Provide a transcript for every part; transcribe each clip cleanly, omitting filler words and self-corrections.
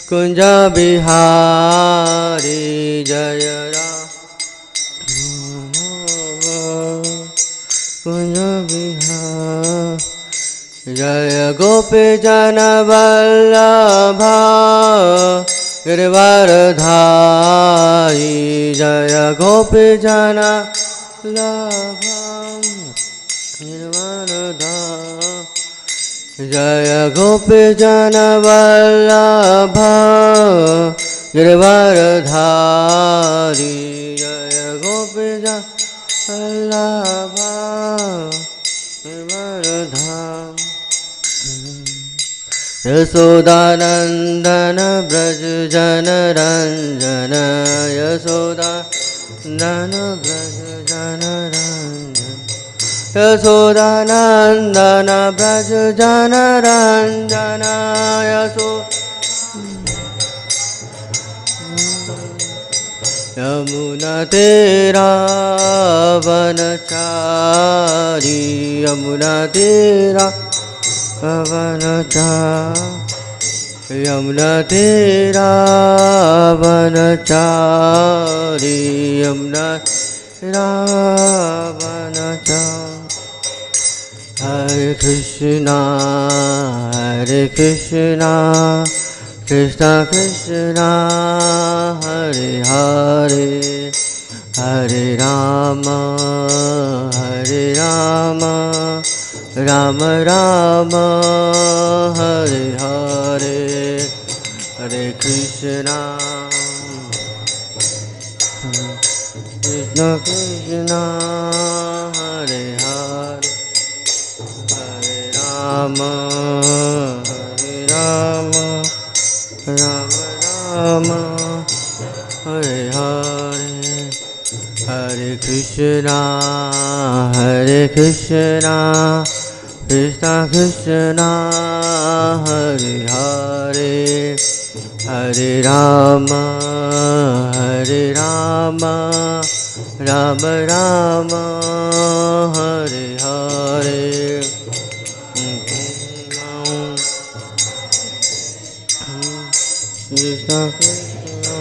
कुंज बिहारी जय कुंज बिहारी जय गोपी जन वल्लभा गिरिवरधारी जय गोपी जन वल्लभा गिरिवरधारी जय गोपी जन वल्लभा गिरिवरधारी जय गोपी जन वल्लभा गिरिवरधारी यशोदानंदन ब्रज जन रंजन यशोदानंदन ब्रज जन रंजन यशोदानंदन ब्रज जन रंजन यमुना तेरा वनचारी यमुना तेरा वनचारी यमुना तेरा वनचारी यमुना तेरा वनचारी Hare Krishna Krishna Krishna Hare Hare Hare Rama Rama Rama Hare Hare Hare Krishna Krishna Krishna Hare Hare Hare Rama Rama Rama Hare Hare Hare Krishna Krishna Krishna Hare Hare Hare Rama Rama Rama Hare Hare Krishna Krishna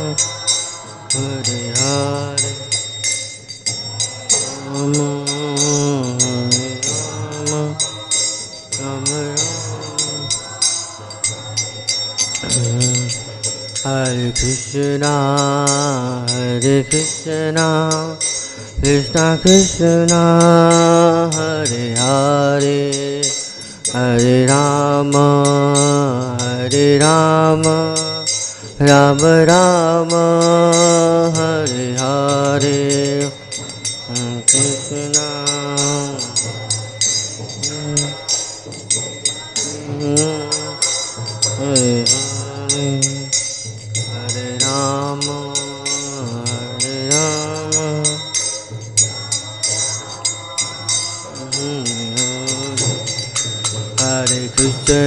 Hare Hare Rama Rama Hare Krishna Krishna Krishna Hare Hare Hare Rama Rama Rama Hare Hare Krishna Hare Hare Hare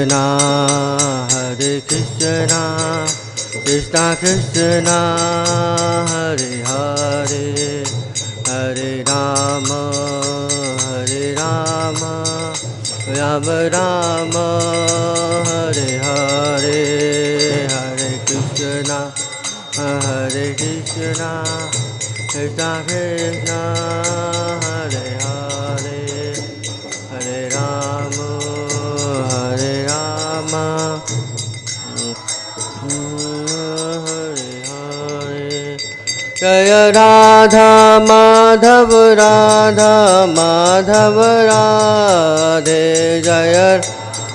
Rama Hare Krishna Krishna Krishna Hare Hare Hare Rama Rama Rama Hare Hare Hare Krishna Krishna Krishna Hare Hare Hare Rama Jaya Radha Madhav Radha Madhav Radhe Jaya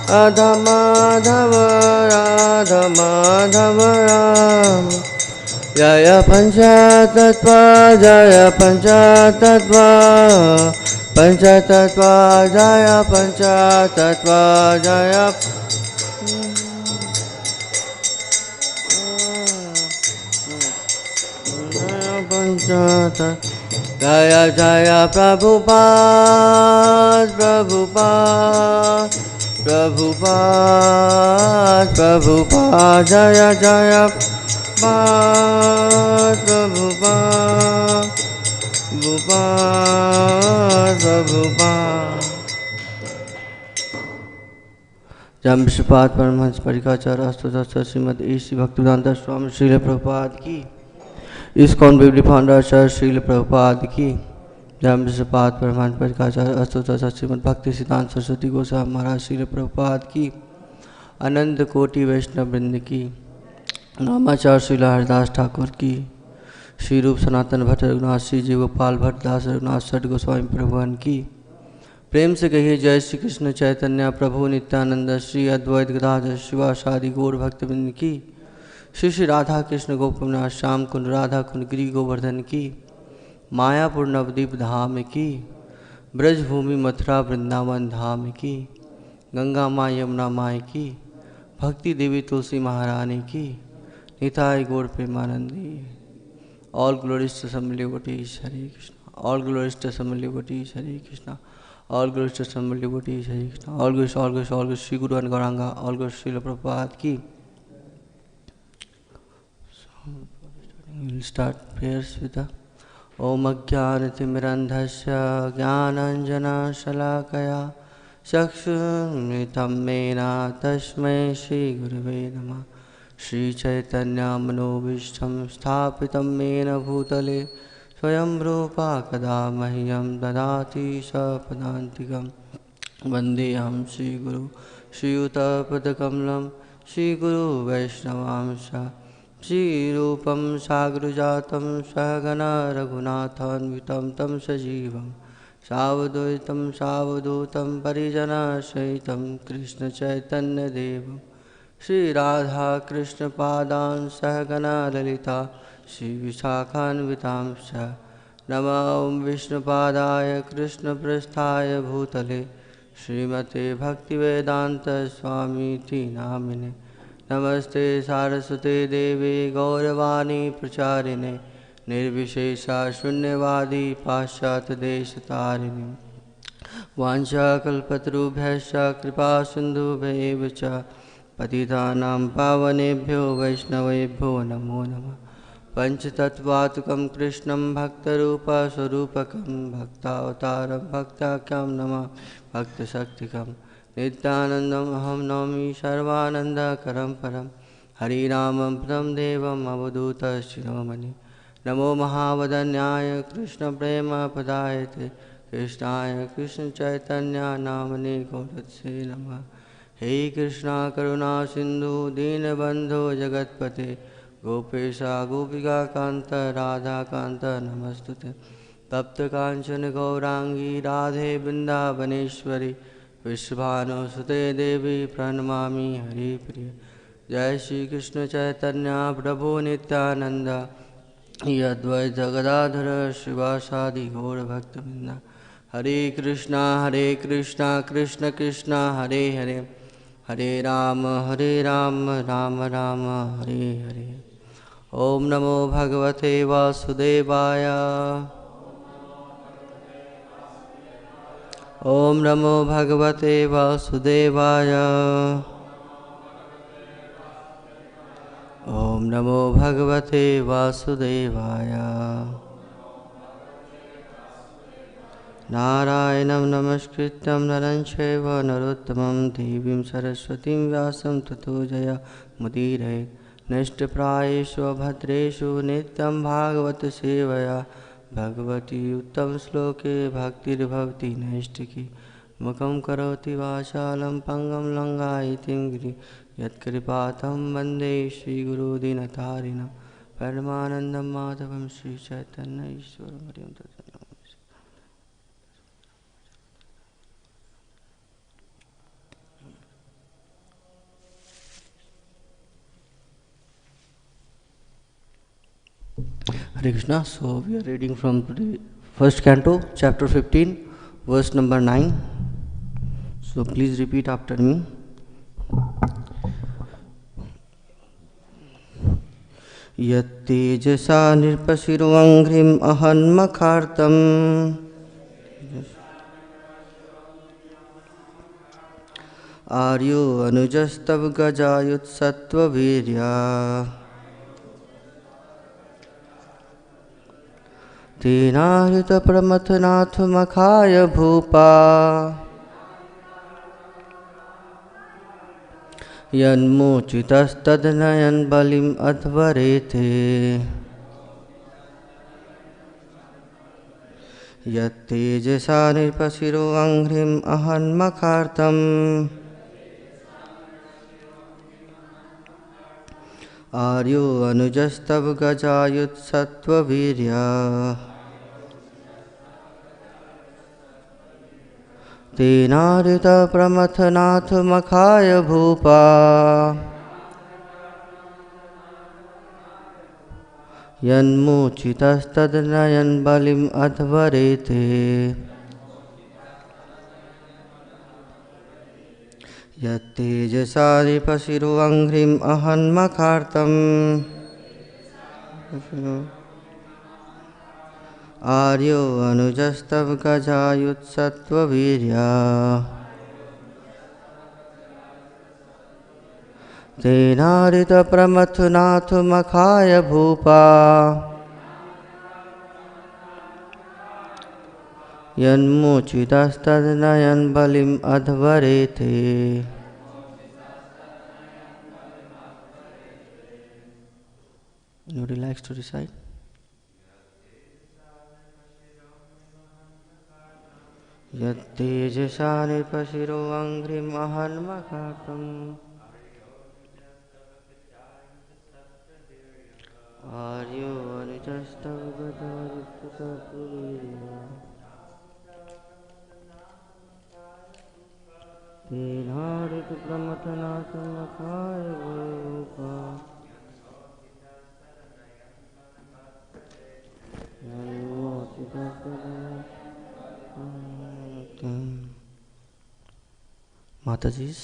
Radha Madhav Radha Madhav Radhe Jaya Panchatattva Jaya Panchatattva Panchatattva Jaya Panchatattva Jaya Jaya Jaya Prabhupada Prabhupada Prabhupada Prabhupada Jaya Jaya Prabhupada Prabhupada Prabhupada जब विश्वपाद Paramhans परिकाचार्य अष्टोत्तर Shrimad EC Bhaktivedanta स्वामी श्रील प्रभुपाद की, ISKCON बिबली founder आचार्य श्रील प्रभुपाद की, जब विश्वपाद परमहंस परिकाचार्य अष्टोत्तर श्रीमद भक्ति सिद्धांत सरस्वती गोस्वामी महाराज श्रील प्रभुपाद की, अनंत कोटि वैष्णव वृंद की, नामाचार्य श्रीला हरिदास ठाकुर की, श्री रूप सनातन भट्ट रघुनाथ श्री जी गोपाल भट्ट दास रघुनाथ सठ गोस्वामी प्रभुवन की। प्रेम से कहिए जय श्री कृष्ण चैतन्य प्रभु नित्यानंद श्री अद्वैत गदाधर शिवासादि गौर भक्तवृंद की। श्री श्री राधा कृष्ण गोपनाथ श्याम कुंड राधा कुंड गिरी गोवर्धन की। मायापुर नवदीप धाम की, ब्रजभूमि मथुरा वृंदावन धाम की, गंगा माँ यमुना माँ की, भक्ति देवी तुलसी महारानी की, Nitai Gaur Premanandi. All glories to some devotees Hare Krishna, all glories to some devotees Hare Krishna, all glories to some devotees Hare Krishna, all glories all glories all glories Shri Guru and Gauranga, all glories Srila Prabhupada की। We'll start prayers with the Om Ajnanatimirandhasya Jnananjana-shalakaya Chakshurmritam Mena Tasmai Shri Gurave Namah। Shri Chaitanya Manobhishtam Sthapitam Mena Bhutale Swayam Rupa Kada Mahyam Dadati Sapadantikam Vandeham Shri Guru Shri Yuta Padakamalam Shri Guru Vaishnavamsha Shri Rupam Sagrajatam Sahagana Raghunathanvitam Tam Sajivam Savadvaitam Savadutam Parijana Shaitam Krishna Chaitanya Devam Shri Radha Krishna Padan Sahagana Lalita Shri Vishakhanvitam Sha Nama Om Vishnu Padaya Krishna Prasthaya Bhutale Srimate Bhaktivedanta Swami Ti Namine नमस्ते सारस्वते देवे गौरवाणी प्रचारिणे निर्विशेषा शून्यवादी पाश्चात्यदेशतारिणे वाञ्छाकल्पतरुभ्यश्च कृपा सिन्धुभ्येव च पतितानां पावनेभ्यो वैष्णवेभ्यो नमो नमः। पञ्चतत्त्वात्मकं कृष्णं भक्तरूपस्वरूपकं भक्तावतारं भक्ताख्यं नमः भक्तशक्तिकम् नित्यानन्दम् अहं नौमि सर्वानन्दकरं परं हरिनामं पदं देवम् अवधूतशिरोमणि। नमो महावदन्याय कृष्णप्रेमपदायते कृष्णाय कृष्णचैतन्या नामने गौरत्से नमः। हे कृष्णा करुणा सिन्धु दीनबन्धो जगत्पते गोपेशा गोपिकान्त राधाकान्त नमस्तुते। तप्तकाञ्चन गौराङ्गी राधे वृन्दावनेश्वरी विश्वभानुसुते देवी प्रणमामि हरिप्रिय। जय श्री कृष्ण चैतन्य प्रभु नित्यानंद अद्वैत गदाधर शिवासादि गौर भक्तवृंद। हरे कृष्णा कृष्ण कृष्ण हरे हरे हरे राम राम राम हरे हरे। ओम नमो भगवते वासुदेवाय ओम नमो भगवते वासुदेवाय ओम नमो भगवते वासुदेवाय। नारायणं नमस्कृत्यं नरं चैव नरोत्तमं देवीं सरस्वतीं व्यासं ततो जयमुदीरयेत्। नष्टप्रायेषु भद्रेषु नित्यं भागवत सेवया भगवती उत्तम श्लोके भक्तिर्भवति नैष्टिकी। मुखं करोति वाचालं पङ्गं लङ्घयितुं गिरिं यत्कृपातं वन्दे श्रीगुरुदीनतारिणं परमानन्दं माधवं श्रीचैतन्य ईश्वरं हरिं तत्सत्। Hare Krishna. So we are reading from the first canto, chapter 15, verse number 9. So please repeat after me. Yattejasa nirpasiruangrim ahanmakhartam aryo anujastav gajayut sattva virya तेनाहृत प्रमथनाथ मखाय भूपा यन्मोचितस्तदनयन् बलिम् अध्वरेथे यत्तेजसा नृपशिरो अङ्घ्रिम् अहन्मखार्तम् आर्यो अनुजस्तव गजायुत्सत्त्ववीर्या तेनारित प्रमथनाथ मखाय भूपा यन्मोचितस्तदनयन् बलिम् अध्वरेथे यत्तेजसा नृपशिरो अङ्घ्रिम् अहन्मखार्तम् आर्यो अनुजस्तव गजायुत्सत्त्ववीर्या तेनारित प्रमथनाथ मखाय भूपा यन्मोचितस्तदनयन् बलिम् अध्वरेथे Nobody likes to recite? यत्तेजसा नृपशिरो अङ्घ्रिम् अहन्मखार्तम् आर्यो अनुजस्तव गजायुत्सत्त्ववीर्या तेनारित प्रमथनाथ मखाय भूपा Mataji's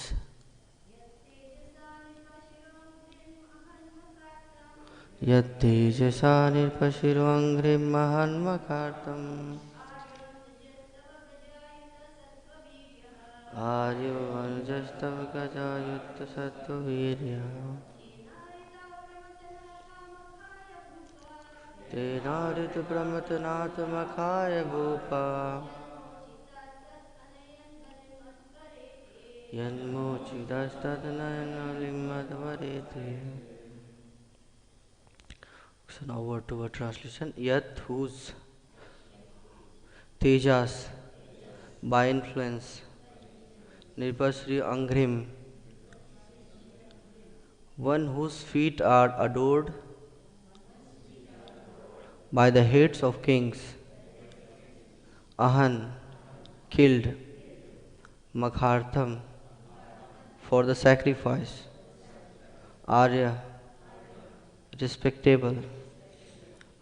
यत्तेजसा नृपशिरो अङ्घ्रिम् अहन्मखार्तम् आर्यो अनुजस्तव गजायुत्सत्त्ववीर्या तेनारित प्रमथनाथ मखाय भूपा यन्मोचितस्तदनयन् बलिम् अध्वरेथे. So now word to word translation. Yat, whose, tejas, by influence, nirpasri anghrim, one whose feet are adored by the heads of kings, ahan, killed, makhartham, for the sacrifice, arya, respectable,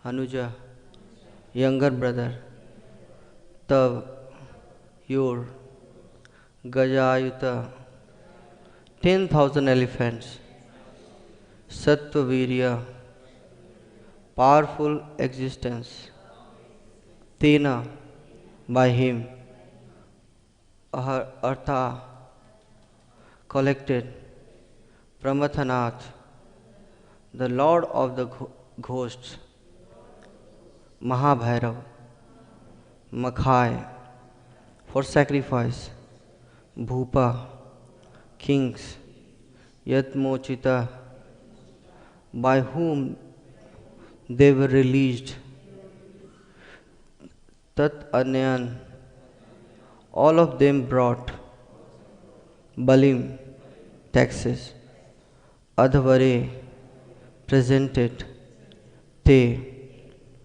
anuja, younger brother, tav, your, gajayuta, 10,000 elephants, sattvavirya, powerful existence, tena, by him, artha, collected, pramathanath, the lord of the ghosts, Mahabhairav, Makhai, for sacrifice, Bhupa, kings, Yatmochita, by whom they were released, Tat Anyan, all of them brought, Balim, taxes, Adhavare, presented, Te,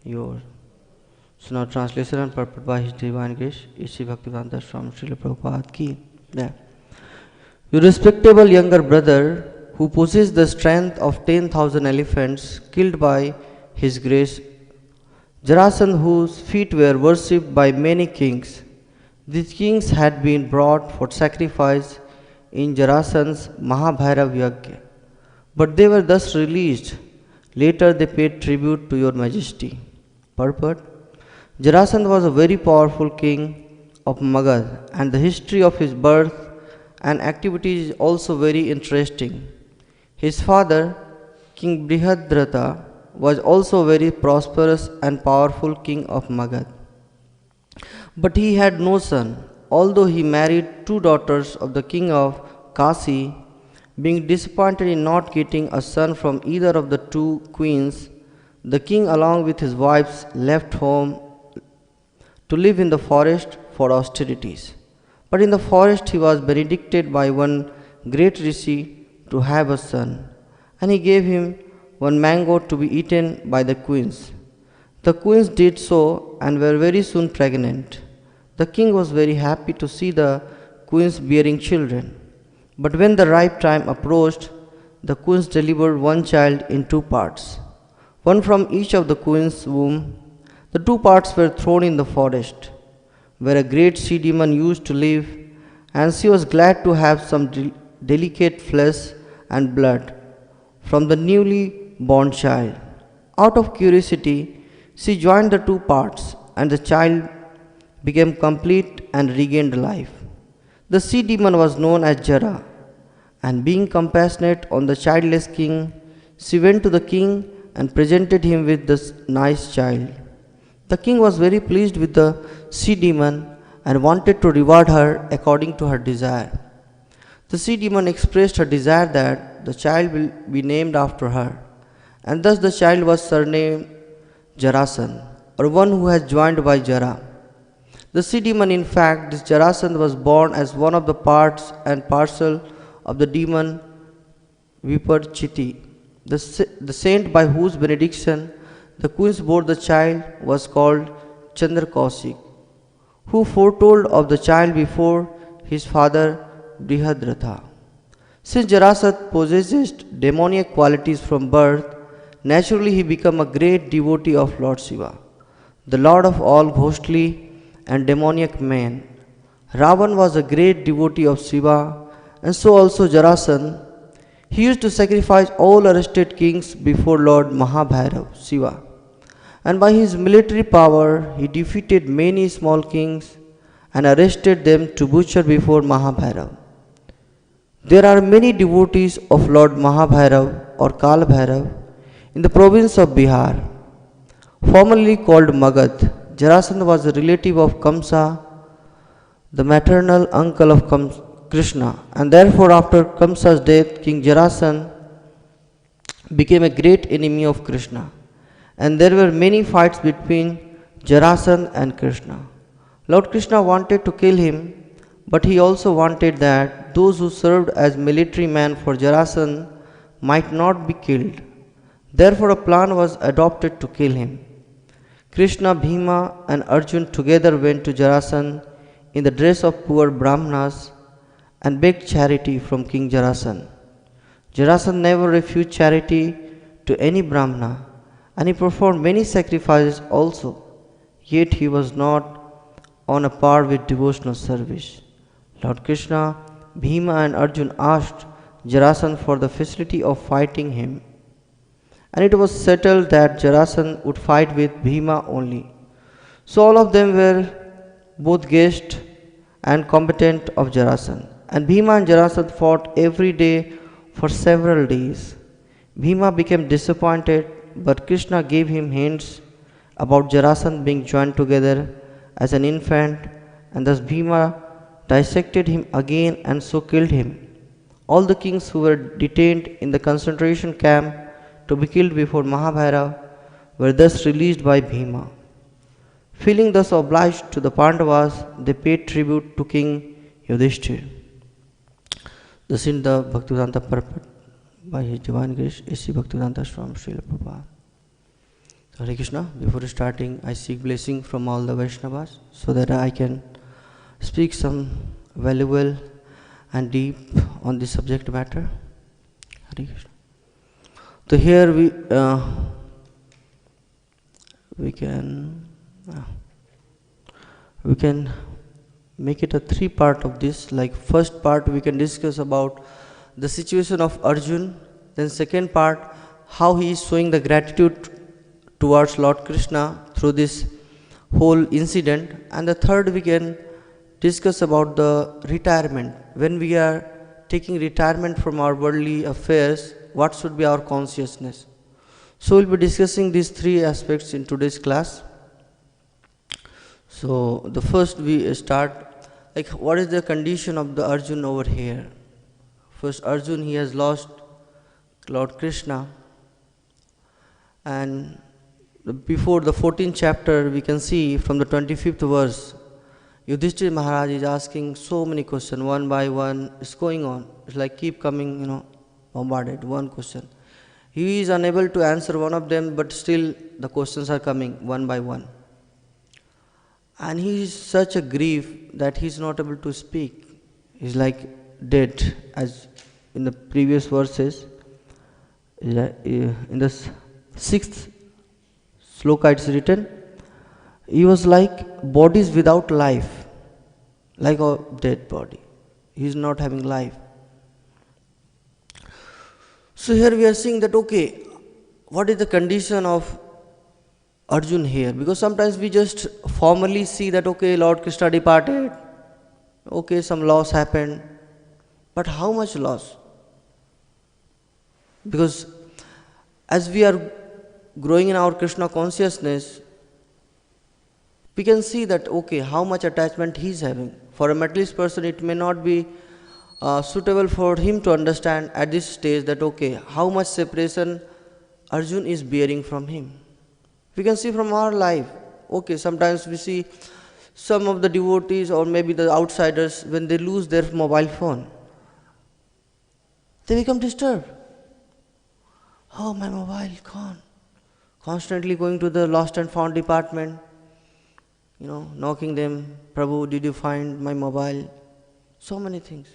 your. So now translation and purport by His Divine Grace, Sri Bhaktivedanta Swami Srila Prabhupada ki. Yeah. Your respectable younger brother, who possessed the strength of 10,000 elephants, killed by His grace, Jarasandha, whose feet were worshipped by many kings. These kings had been brought for sacrifice in Jarasandha's Mahabhairav Yajna, but they were thus released. Later they paid tribute to your majesty. Purport. Jarasandha was a very powerful king of Magad, and the history of his birth and activities is also very interesting. His father, King Brihadrata, was also a very prosperous and powerful king of Magad. But he had no son, although he married two daughters of the king of Kasi Being disappointed in not getting a son from either of the two queens, the king, along with his wives, left home to live in the forest for austerities. But in the forest he was benedicted by one great rishi to have a son, and he gave him one mango to be eaten by the queens. The queens did so and were very soon pregnant. The king was very happy to see the queens bearing children. But when the ripe time approached, the queens delivered one child in two parts, one from each of the queens' womb. The two parts were thrown in the forest, where a great sea demon used to live, and she was glad to have some delicate flesh and blood from the newly born child. Out of curiosity, she joined the two parts, and the child became complete and regained life. The sea demon was known as Jara, and being compassionate on the childless king, she went to the king and presented him with this nice child. The king was very pleased with the sea demon and wanted to reward her according to her desire. The sea demon expressed her desire that the child will be named after her, and thus the child was surnamed Jarasan, or one who has joined by Jara. The sea demon, in fact, this Jarasan, was born as one of the parts and parcel of the demon Viparchiti. The saint by whose benediction the queens bore the child was called Chandrakausik, who foretold of the child before his father Brihadratha. Since Jarasat possessed demoniac qualities from birth, naturally he became a great devotee of Lord Shiva, the lord of all ghostly and demoniac men. Ravan was a great devotee of Shiva, and so also Jarasan. He used to sacrifice all arrested kings before Lord Mahabhairav, Shiva, and by his military power he defeated many small kings and arrested them to butcher before Mahabhairav. There are many devotees of Lord Mahabhairav or Kal Bhairav in the province of Bihar, formerly called Magad. Jarasandha was a relative of Kamsa, the maternal uncle of Krishna, and therefore after Kamsa's death, King Jarasandha became a great enemy of Krishna, and there were many fights between Jarasandha and Krishna. Lord Krishna wanted to kill him, but he also wanted that those who served as military men for Jarasandha might not be killed. Therefore a plan was adopted to kill him. Krishna, Bhima and Arjun together went to Jarasandha in the dress of poor Brahmanas and begged charity from King Jarasandha. Jarasandha never refused charity to any Brahmana, and he performed many sacrifices also, yet he was not on a par with devotional service. Lord Krishna, Bhima and Arjun asked Jarasandha for the facility of fighting him, and it was settled that Jarasandha would fight with Bhima only. So all of them were both guests and combatant of Jarasandha, and Bhima and Jarasandha fought every day for several days. Bhima became disappointed, but Krishna gave him hints about Jarasandha being joined together as an infant, and thus Bhima dissected him again and so killed him. All the kings who were detained in the concentration camp to be killed before Mahabhairav were thus released by Bhima. Feeling thus obliged to the Pandavas, they paid tribute to King Yudhishthira. This is the Bhaktivedanta purport by His Divine Grace, A.C. Bhaktivedanta Swami Srila Prabhupada. Hare Krishna. Before starting, I seek blessing from all the Vaishnavas so that I can speak some valuable and deep on this subject matter. Hare Krishna. So here we can make it a three-part of this. Like first part we can discuss about the situation of Arjun, then second part how he is showing the gratitude towards Lord Krishna through this whole incident, and the third we can discuss about the retirement. When we are taking retirement from our worldly affairs, what should be our consciousness? So we'll be discussing these three aspects in today's class. So the first we start, like what is the condition of the Arjun over here? First Arjun, he has lost Lord Krishna, and before the 14th chapter we can see from the 25th verse, Yudhishthira Maharaj is asking so many questions, one by one, it's going on. It's like keep coming, bombarded, one question. He is unable to answer one of them, but still the questions are coming one by one. And he is such a grief that he is not able to speak. He is like dead, as in the previous verses. In the 6th sloka it's written, he was like bodies without life, like a dead body. He is not having life. So here we are seeing that, okay, what is the condition of Arjun here? Because sometimes we just formally see that, okay, Lord Krishna departed, okay, some loss happened, but how much loss? Because as we are growing in our Krishna consciousness, we can see that, okay, how much attachment he is having. For a materialist person, it may not be suitable for him to understand at this stage that, okay, how much separation Arjun is bearing from him. We can see from our life, okay, sometimes we see some of the devotees or maybe the outsiders, when they lose their mobile phone, they become disturbed. Oh, my mobile gone. Constantly going to the lost and found department, knocking them, Prabhu, did you find my mobile? So many things.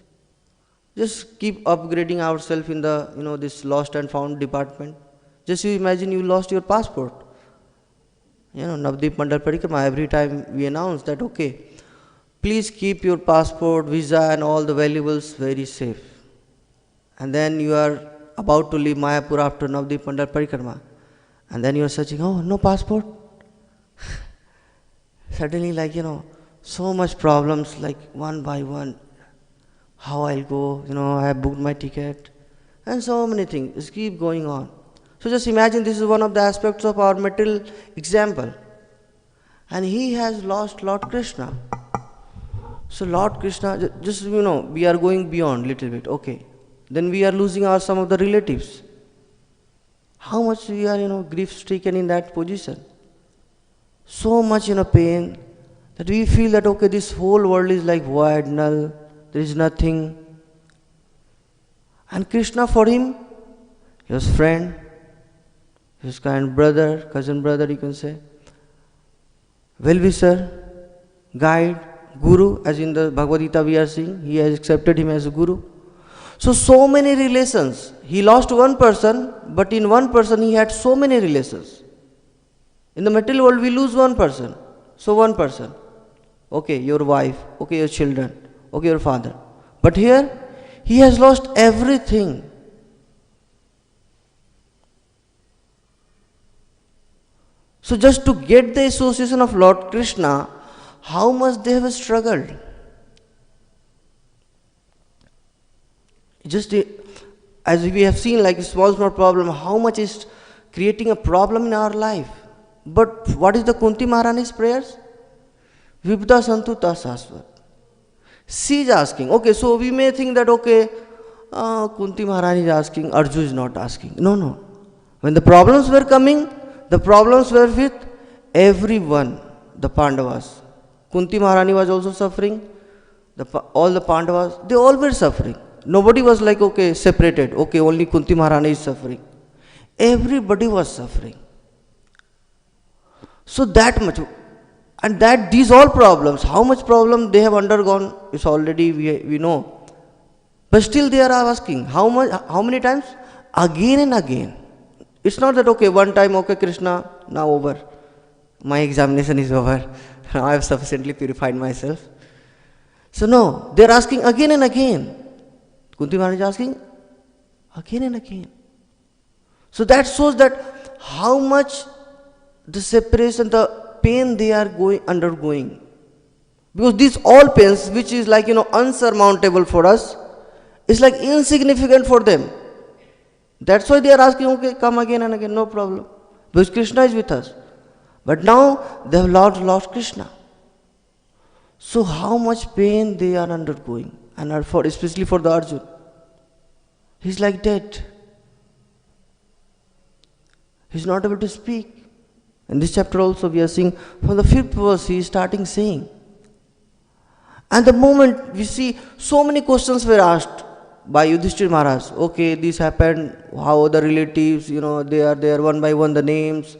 Just keep upgrading ourselves in the, this lost and found department. Just you imagine you lost your passport. Navdeep Mandal Parikrama, every time we announce that, okay, please keep your passport, visa and all the valuables very safe. And then you are about to leave Mayapur after Navdeep Mandal Parikrama. And then you are searching, oh, no passport. Suddenly, so much problems, like one by one. How I'll go, I have booked my ticket. And so many things, just keep going on. So just imagine this is one of the aspects of our material example. And he has lost Lord Krishna. So Lord Krishna, just, we are going beyond little bit, okay. Then we are losing some of the relatives. How much we are, grief-stricken in that position. So much, pain, that we feel that, okay, this whole world is like void, null, there is nothing. And Krishna, for him, his friend, his kind brother, cousin brother, you can say, well-wisher, guide, guru, as in the Bhagavad Gita we are seeing, he has accepted him as a guru. So many relations. He lost one person, but in one person he had so many relations. In the material world we lose one person. So one person. Okay, your wife, okay, your children, okay, your father. But here, he has lost everything. So just to get the association of Lord Krishna, how much they have struggled. Just as we have seen, like a small problem, how much is creating a problem in our life. But what is the Kunti Maharani's prayers? Vibda Santuta Sasvat. She is asking. Okay, so we may think that, okay, Kunti Maharani is asking, Arjuna is not asking. No. When the problems were coming, the problems were with everyone, the Pandavas. Kunti Maharani was also suffering. All the Pandavas, they all were suffering. Nobody was like, okay, separated. Okay, only Kunti Maharani is suffering. Everybody was suffering. So that much. And that these all problems, how much problem they have undergone is already we know. But still they are asking, how many times? Again and again. It's not that, okay, one time, okay, Krishna, now over. My examination is over. Now I have sufficiently purified myself. So no, they are asking again and again. Kunti Maharani is asking again and again. So that shows that how much the separation, the pain they are undergoing. Because these all pains, which is like, unsurmountable for us, is like insignificant for them. That's why they are asking, okay, come again and again, no problem. Because Krishna is with us. But now they have lost Krishna. So how much pain they are undergoing, and especially for the Arjuna. He's like dead. He's not able to speak. In this chapter also we are seeing from the 5th verse he is starting saying. And the moment we see so many questions were asked by Yudhishthira Maharaj. Okay, this happened, how are the relatives, they are there one by one, the names,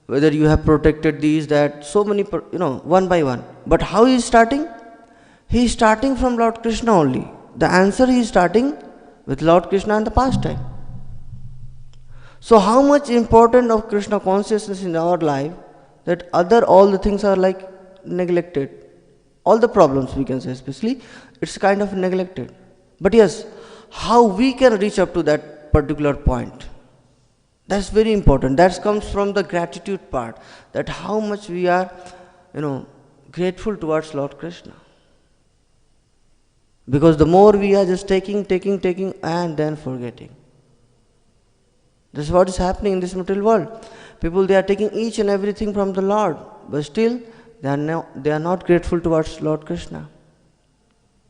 whether you have protected these, that, so many, one by one. But how he is starting? He is starting from Lord Krishna only. The answer he is starting with Lord Krishna and the pastime. So how much important of Krishna consciousness in our life that all the things are like neglected. All the problems we can say especially, it's kind of neglected. But yes, how we can reach up to that particular point. That's very important. That comes from the gratitude part. That how much we are, grateful towards Lord Krishna. Because the more we are just taking and then forgetting. This is what is happening in this material world. People, they are taking each and everything from the Lord, but still they are not grateful towards Lord Krishna.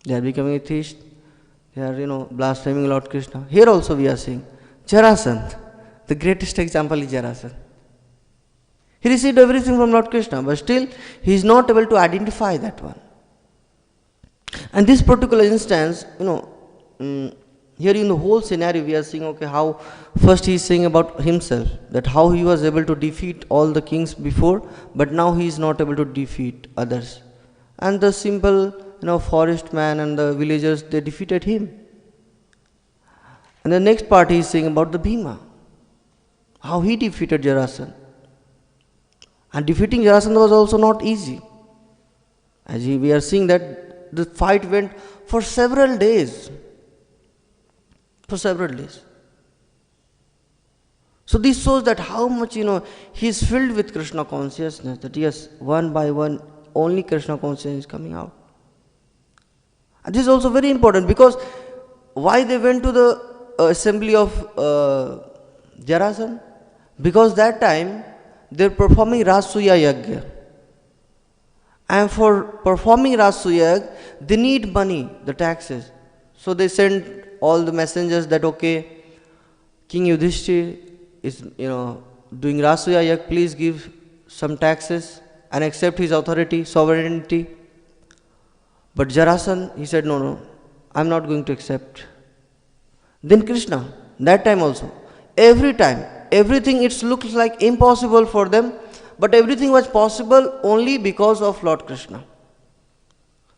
They are becoming atheist. They are, blaspheming Lord Krishna. Here also we are seeing Jarasandha. The greatest example is Jarasandha. He received everything from Lord Krishna, but still he is not able to identify that one. And this particular instance, here in the whole scenario we are seeing, okay, how first he is saying about himself, that how he was able to defeat all the kings before, but now he is not able to defeat others. And the simple, forest man and the villagers, they defeated him. And the next part he is saying about the Bhima, how he defeated Jarasandha. And defeating Jarasandha was also not easy. As we are seeing that the fight went for several days. So this shows that how much, he is filled with Krishna consciousness, that yes, one by one, only Krishna consciousness is coming out. And this is also very important, because why they went to the assembly of Jarasandha? Because that time they are performing Rasamaya Yajna. And for performing Rasamaya Yajna, they need money, the taxes. So they sent all the messengers that, okay, King Yudhishthira is, doing Rasamaya Yajna, please give some taxes and accept his authority, sovereignty. But Jarasandha, he said, no, I'm not going to accept. Then Krishna, that time also, every time, everything it looks like impossible for them, but everything was possible only because of Lord Krishna.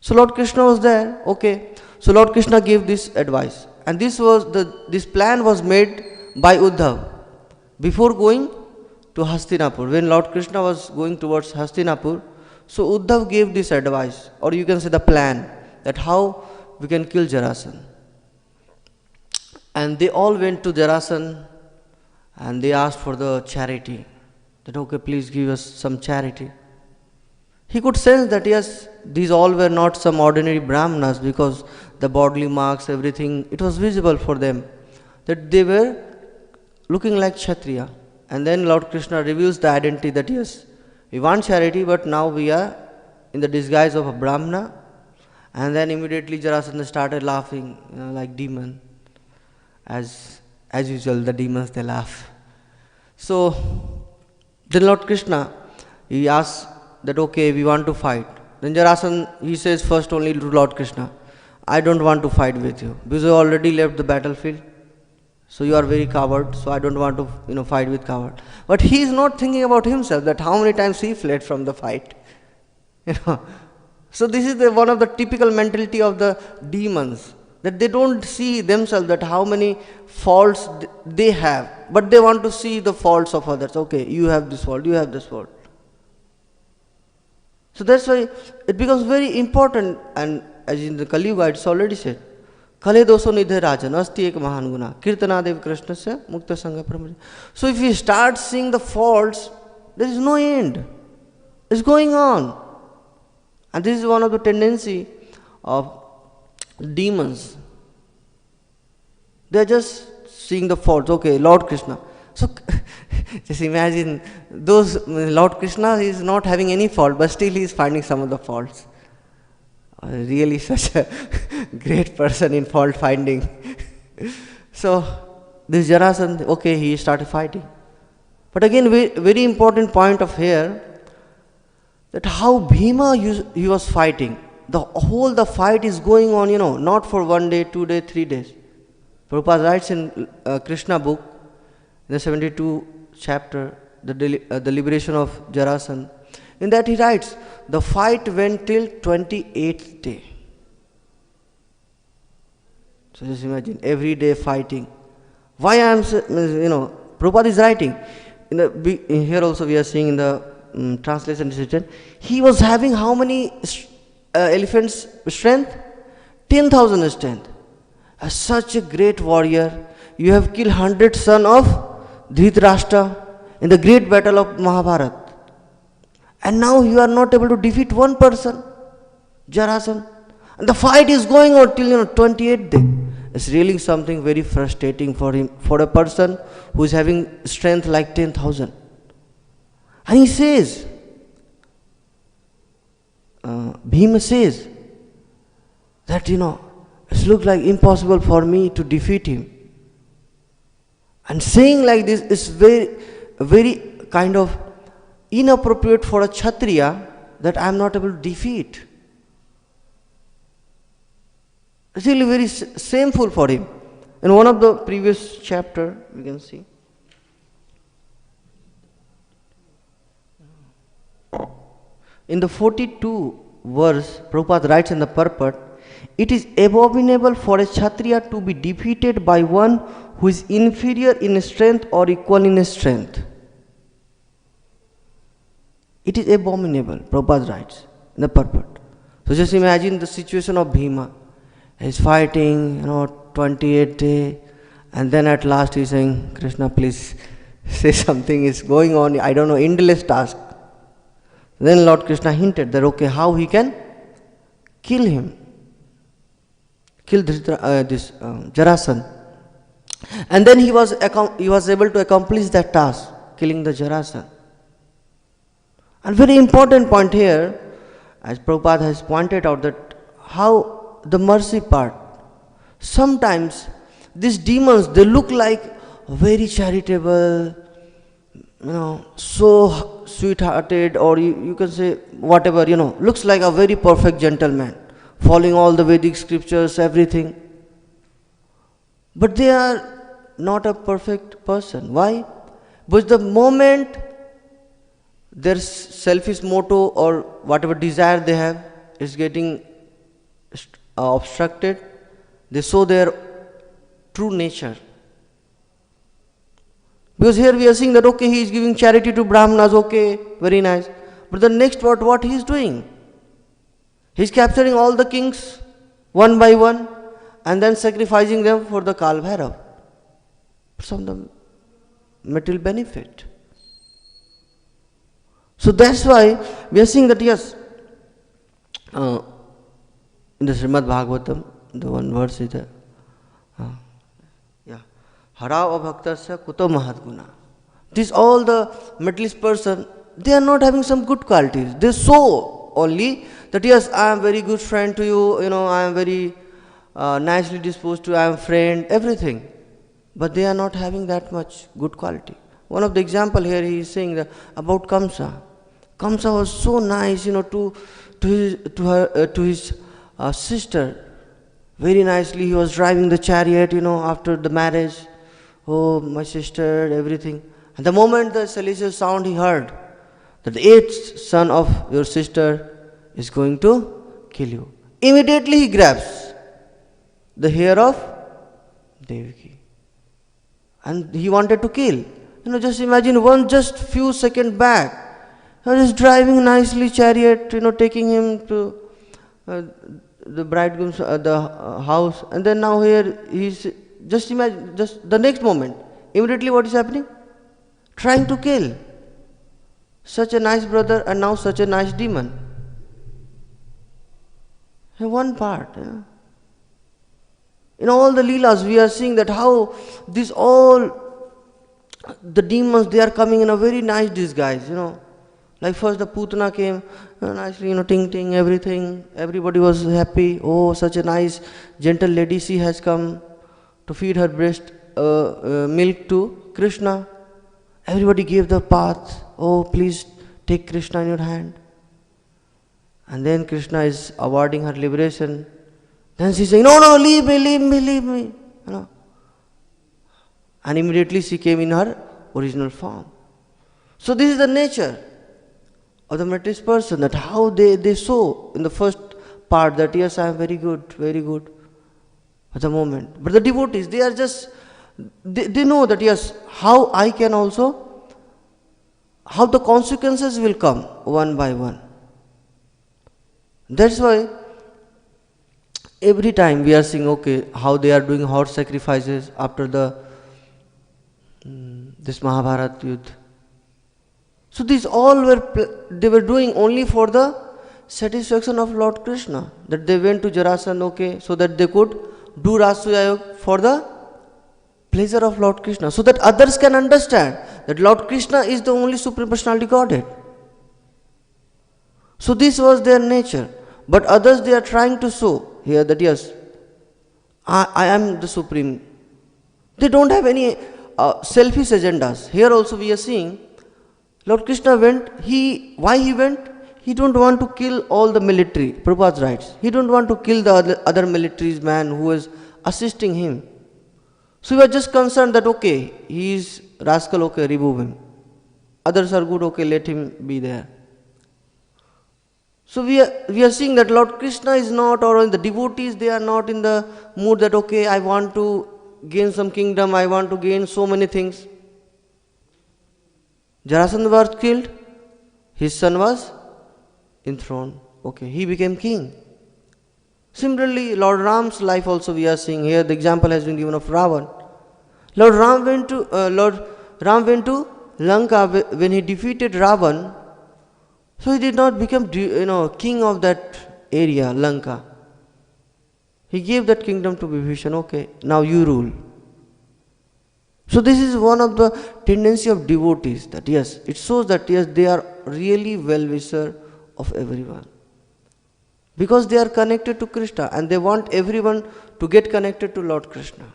So Lord Krishna was there, okay. So Lord Krishna gave this advice, and this plan was made by Uddhav before going to Hastinapur. When Lord Krishna was going towards Hastinapur, so Uddhav gave this advice, or you can say the plan, that how we can kill Jarasandha. And they all went to Jarasandha and they asked for the charity, that okay, please give us some charity. He could sense that yes, these all were not some ordinary Brahmanas, because the bodily marks, everything, it was visible for them, that they were looking like Kshatriya. And then Lord Krishna reveals the identity that yes, we want charity, but now we are in the disguise of a Brahmana. And then immediately Jarasandha started laughing, like demon. As usual, the demons, they laugh. So then Lord Krishna, he asks that okay, we want to fight. Then Jarasandha, he says first only to Lord Krishna, I don't want to fight with you, because you already left the battlefield. So you are very coward, so I don't want to fight with coward. But he is not thinking about himself, that how many times he fled from the fight. So this is one of the typical mentality of the demons, that they don't see themselves, that how many faults they have, but they want to see the faults of others. Okay, you have this fault, you have this fault. So that's why it becomes very important, and as in the Kali Yuga it's already said, Kale doso nidhe rajan asti ek mahan guna kirtanadev krishnasya mukta sangha pramari. So if we start seeing the faults, there is no end. It's going on. And this is one of the tendency of demons. They are just seeing the faults. Okay, Lord Krishna. So just imagine Lord Krishna is not having any fault, but still he is finding some of the faults. Really such a great person in fault finding. So this Jarasandha, okay, he started fighting. But again, very important point of here, that how Bhima he was fighting. The fight is going on, not for 1 day, 2 days, 3 days. Prabhupada writes in Krishna book, in the 72 chapter, the liberation of Jarasandha. In that he writes, the fight went till 28th day. So just imagine, every day fighting. Why I am, Prabhupada is writing. Here also we are seeing in the translation decision, he was having how many elephants strength? 10,000 strength. As such a great warrior, you have killed 100 sons of Dhritarashtra in the great battle of Mahabharata. And now you are not able to defeat one person, Jarasandha. And the fight is going on till 28th day. It's really something very frustrating for him, for a person who is having strength like 10,000. And he says, Bhima says that it looks like impossible for me to defeat him. And saying like this is very kind of inappropriate for a Kshatriya, that I am not able to defeat. It's really very shameful for him. In one of the previous chapter, we can see. In the 42 verse, Prabhupada writes in the purport, it is abominable for a Kshatriya to be defeated by one who is inferior in strength or equal in strength. It is abominable, Prabhupada writes in the purport. So just imagine the situation of Bhima. He's fighting, 28th day, and then at last he's saying, Krishna, please say something is going on, I don't know, endless task. Then Lord Krishna hinted that, okay, how he can kill him, kill this Jarasandha. And then he was able to accomplish that task, killing the Jarasandha. And very important point here, as Prabhupada has pointed out, that how the mercy part, sometimes these demons, they look like very charitable, so sweet-hearted, or you can say whatever, looks like a very perfect gentleman, following all the Vedic scriptures, everything. But they are not a perfect person. Why? Because the moment their selfish motto or whatever desire they have is getting obstructed, they show their true nature. Because here we are seeing that, okay, he is giving charity to Brahmanas, okay, very nice. But the next what he is doing? He is capturing all the kings one by one and then sacrificing them for the Kal Bhairav, for some material benefit. So that's why we are seeing that, yes, in the Srimad Bhagavatam, the one verse is there. Hara bhaktasya kuto mahatguna. These all the materialist person, they are not having some good qualities. They show only that, yes, I am very good friend to you, I am very nicely disposed to you, I am friend, everything. But they are not having that much good quality. One of the example here he is saying that about Kamsa. Kamsa was so nice, to his sister. Very nicely he was driving the chariot, after the marriage. Oh, my sister, everything. And the moment the celestial sound he heard, that the 8th son of your sister is going to kill you. Immediately he grabs the hair of Devaki. And he wanted to kill. Just imagine just few seconds back, he was driving nicely chariot, taking him to the bridegroom's the house, and then now here he's just imagine, just the next moment, immediately what is happening? Trying to kill such a nice brother and now such a nice demon. One part. In all the leelas, we are seeing that how these all the demons, they are coming in a very nice disguise. Like first the Putana came, nicely, ting ting, everything. Everybody was happy. Oh, such a nice, gentle lady she has come. to feed her breast milk to Krishna. Everybody gave the path. Oh, please take Krishna in your hand. And then Krishna is awarding her liberation. Then she saying, no, leave me, leave me, leave me. You know. And immediately she came in her original form. So this is the nature of the materialist person, that how they show in the first part that yes, I am very good at the moment. But the devotees, they are just, they know that yes, how I can also, how the consequences will come one by one. That's why every time we are seeing, okay, how they are doing horse sacrifices after this Mahabharata Yuddha. So these all they were doing only for the satisfaction of Lord Krishna. That they went to Jarasandha, okay, so that they could do Rasayayog for the pleasure of Lord Krishna. So that others can understand that Lord Krishna is the only Supreme Personality Godhead. So this was their nature. But others, they are trying to show here that yes, I am the Supreme. They don't have any selfish agendas. Here also we are seeing Lord Krishna went, why he went? He don't want to kill all the military, Prabhupada writes. He don't want to kill the other military man who was assisting him. So he was just concerned that okay, he is rascal, okay, remove him. Others are good, okay, let him be there. So we are seeing that Lord Krishna is not, or the devotees, they are not in the mood that okay, I want to gain some kingdom, I want to gain so many things. Jarasandha was killed, his son was enthroned. Okay, he became king. Similarly, Lord Ram's life also we are seeing here. The example has been given of Ravan. Lord Ram went to Lanka when he defeated Ravan. So he did not become king of that area, Lanka. He gave that kingdom to Vibhishan. Okay, now you rule. So this is one of the tendency of devotees, that yes, it shows that yes, they are really well-wisher of everyone. Because they are connected to Krishna and they want everyone to get connected to Lord Krishna.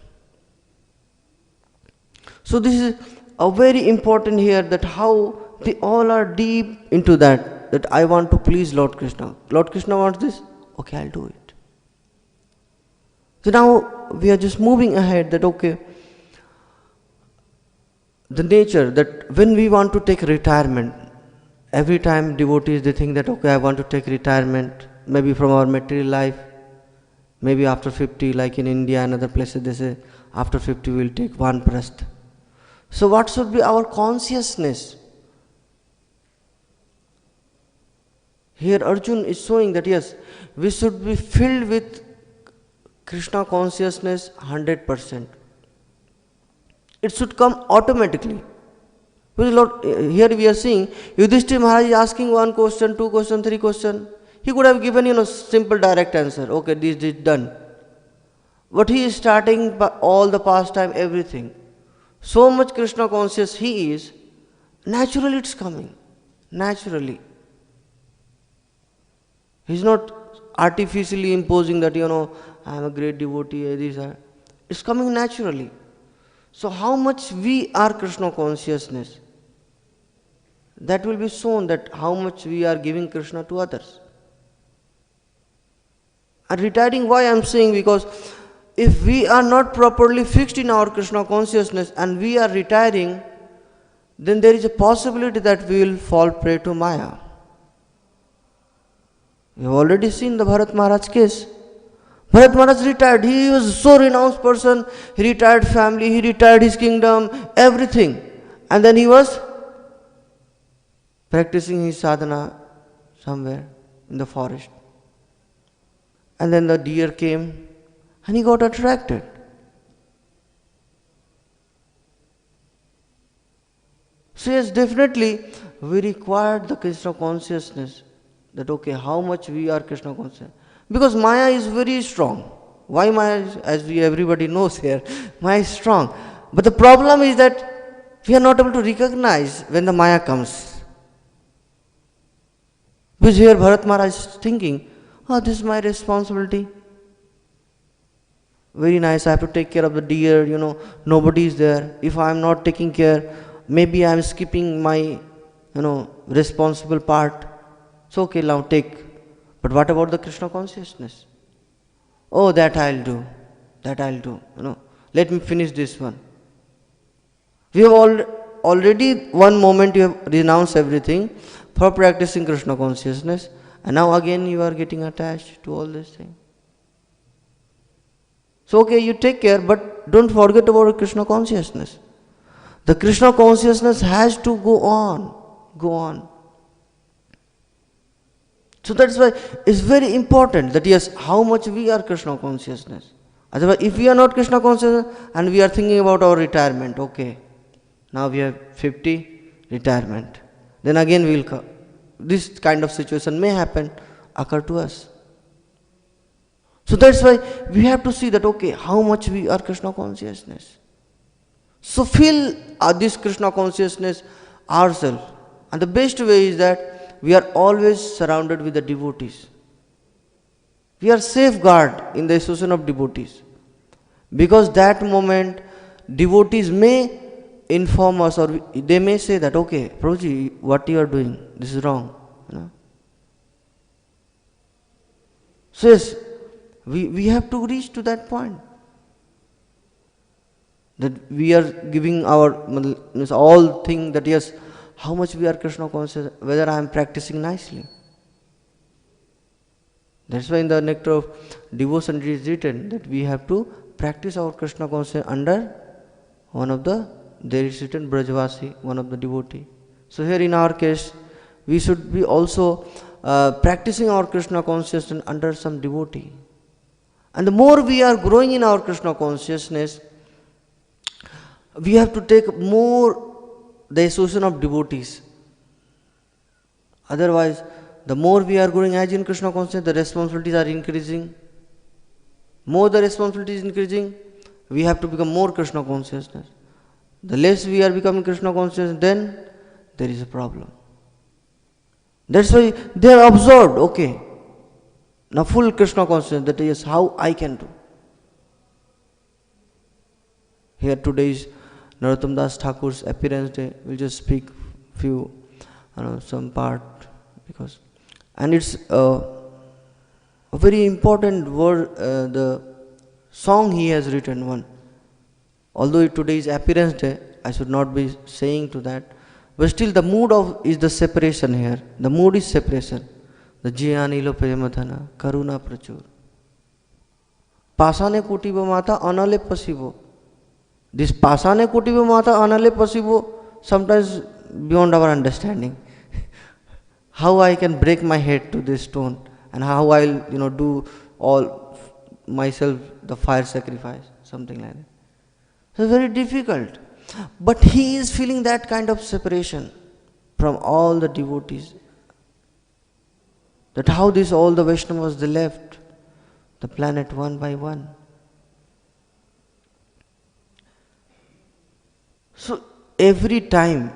So this is a very important here, that how they all are deep into that I want to please Lord Krishna. Lord Krishna wants this, okay, I'll do it. So now we are just moving ahead that okay, the nature that when we want to take retirement, every time devotees, they think that okay, I want to take retirement, maybe from our material life, maybe after 50, like in India and other places they say, after 50 we will take one prasth. So what should be our consciousness? Here Arjun is showing that yes, we should be filled with Krishna consciousness 100%. It should come automatically. Here we are seeing Yudhishthira Maharaj is asking one question, two question, three question. He could have given simple direct answer. Okay, this is done. But he is starting by all the pastime, everything. So much Krishna conscious he is, naturally it's coming. Naturally. He is not artificially imposing that, I am a great devotee, these are. It's coming naturally. So how much we are Krishna consciousness, that will be shown that how much we are giving Krishna to others. And retiring, why I am saying, because if we are not properly fixed in our Krishna consciousness and we are retiring, then there is a possibility that we will fall prey to Maya. We have already seen the Bharat Maharaj case. Bharat Maharaj retired. He was a so renounced person. He retired family, he retired his kingdom, everything. And then he was practicing his sadhana somewhere in the forest. And then the deer came and he got attracted. So yes, definitely we required the Krishna consciousness, that okay, how much we are Krishna conscious. Because Maya is very strong. Why Maya? As everybody knows here, Maya is strong. But the problem is that we are not able to recognize when the Maya comes. Because here Bharat Maharaj is thinking, oh, this is my responsibility. very nice, I have to take care of the deer, nobody is there. If I am not taking care, maybe I am skipping my, responsible part. So okay, now take. But what about the Krishna consciousness? Oh, that I'll do. That I'll do. Let me finish this one. We have already one moment you have renounced everything for practicing Krishna consciousness, and now again you are getting attached to all these things. So okay, you take care, but don't forget about Krishna consciousness. The Krishna consciousness has to go on. So that's why it's very important that yes, how much we are Krishna consciousness. Otherwise, if we are not Krishna consciousness and we are thinking about our retirement, okay, now we have 50, retirement. Then again we will come. This kind of situation may occur to us. So that's why we have to see that, okay, how much we are Krishna consciousness. So feel this Krishna consciousness ourselves. And the best way is that we are always surrounded with the devotees. We are safeguarded in the association of devotees. Because that moment, devotees may inform us, or they may say that, okay, Prabhuji, what you are doing, this is wrong. So yes, we have to reach to that point. That we are giving our all thing, that yes, how much we are Krishna conscious, whether I am practicing nicely. That's why in the Nectar of Devotion it is written that we have to practice our Krishna consciousness under there is written Brajvasi, one of the devotee. So here in our case, we should be also practicing our Krishna consciousness under some devotee. And the more we are growing in our Krishna consciousness, we have to take more the association of devotees. Otherwise, the more we are growing as in Krishna consciousness, the responsibilities are increasing. More the responsibility is increasing, we have to become more Krishna consciousness. The less we are becoming Krishna conscious, then there is a problem. That's why they are absorbed, okay. Now full Krishna consciousness, that is how I can do. Here today is Narottam Das Thakur's appearance day. We'll just speak some part, because, and it's a very important word, the song he has written one. Although today is appearance day, I should not be saying to that, but still the mood is the separation here. The mood is separation. The Jiyanilo Premadhana, Karuna Prachur. Pasane Kutibo Mata Anale Pasibo. This Pasane Kutibo Mata Anale Pasibo, sometimes beyond our understanding. How I can break my head to this stone, and how I'll do all myself the fire sacrifice, something like that. So very difficult. But he is feeling that kind of separation from all the devotees. That how all the Vaishnavas, they left the planet one by one. So every time,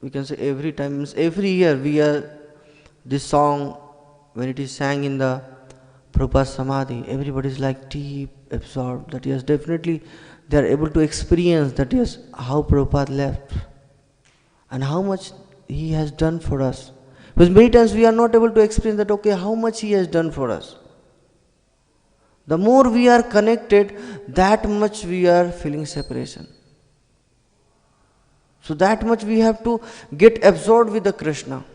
we can say every time, means every year we are, this song, when it is sang in the Prabhupada Samadhi, everybody is like deep absorbed, that yes, definitely they are able to experience that yes, how Prabhupada left and how much he has done for us. Because many times we are not able to experience that, okay, how much he has done for us. The more we are connected, that much we are feeling separation. So that much we have to get absorbed with the Krishna.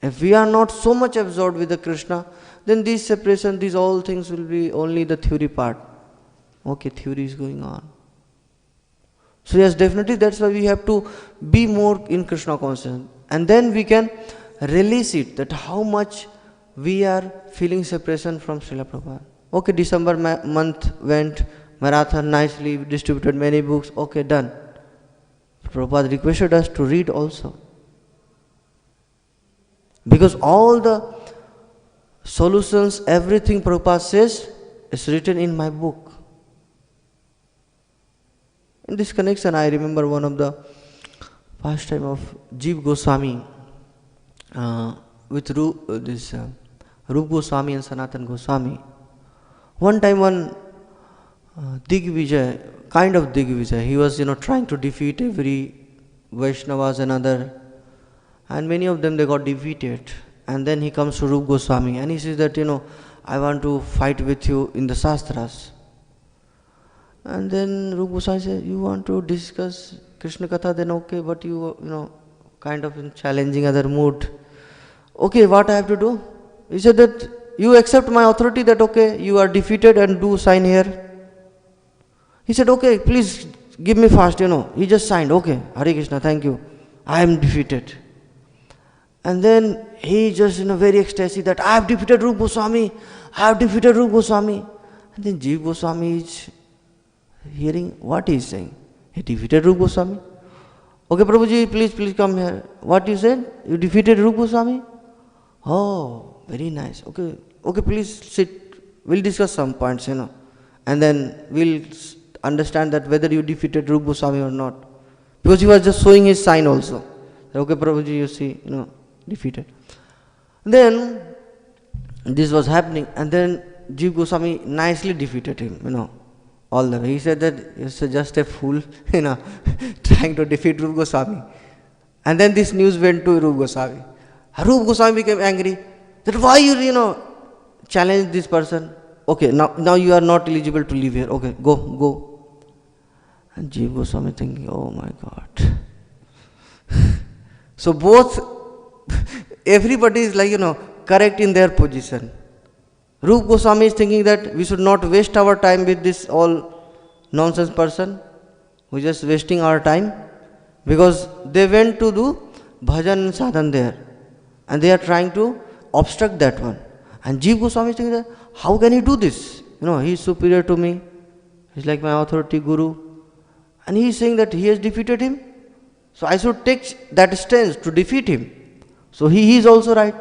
If we are not so much absorbed with the Krishna, then this separation, these all things will be only the theory part. Okay, theory is going on. So yes, definitely that's why we have to be more in Krishna consciousness. And then we can release it, that how much we are feeling separation from Srila Prabhupada. Okay, December month went, marathon nicely, distributed many books, okay, done. Prabhupada requested us to read also. Because all the solutions, everything Prabhupada says is written in my book. In this connection, I remember one of the pastime of Jeev Goswami with Rup Goswami and Sanatan Goswami. One time one Digvijay, kind of Digvijay. He was, trying to defeat every Vaishnavas and other, and many of them they got defeated. And then he comes to Rup Goswami and he says that, I want to fight with you in the Shastras. And then Rup Goswami says, you want to discuss Krishna Katha, then okay, but you, kind of in challenging other mood. Okay, what I have to do? He said that you accept my authority that okay, you are defeated and do sign here. He said, okay, please give me fast, He just signed, okay, Hare Krishna, thank you. I am defeated. And then he just, very ecstasy that I have defeated Rup Goswami. I have defeated Rup Goswami. And then Jiva Goswami is hearing what he is saying. He defeated Rup Goswami. Okay, Prabhuji, please come here. What you said? You defeated Rup Goswami? Oh, very nice. Okay, please sit. We'll discuss some points, And then we'll understand that whether you defeated Rup Goswami or not. Because he was just showing his sign also. Okay, Prabhuji, you see, defeated. Then this was happening, and then Jiva Goswami nicely defeated him, all the way. He said that he's just a fool, trying to defeat Rup Goswami. And then this news went to Rup Goswami. Rup Goswami became angry that why you, challenge this person. Okay, now you are not eligible to live here. Okay, go. And Jiva Goswami thinking, oh my God. So both, everybody is like, correct in their position. Rup Goswami is thinking that we should not waste our time with this all nonsense person who is just wasting our time, because they went to do bhajan and sadhan there and they are trying to obstruct that one. And Jiva Goswami is thinking that how can he do this? He is superior to me. He is like my authority guru. And he is saying that he has defeated him. So I should take that stance to defeat him. So he is also right.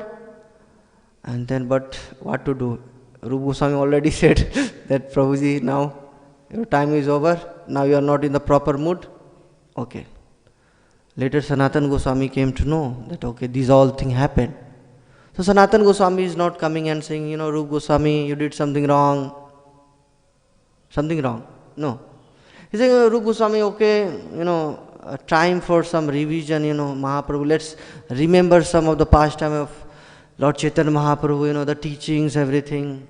And then, but what to do? Rup Goswami already said that Prabhuji, now your time is over. Now you are not in the proper mood. Okay. Later Sanatana Goswami came to know that okay, these all things happened. So Sanatana Goswami is not coming and saying, Rup Goswami, you did something wrong. Something wrong. No. He's saying, Rup Goswami, okay, time for some revision, Mahaprabhu, let's remember some of the pastime of Lord Chaitanya Mahaprabhu, the teachings, everything.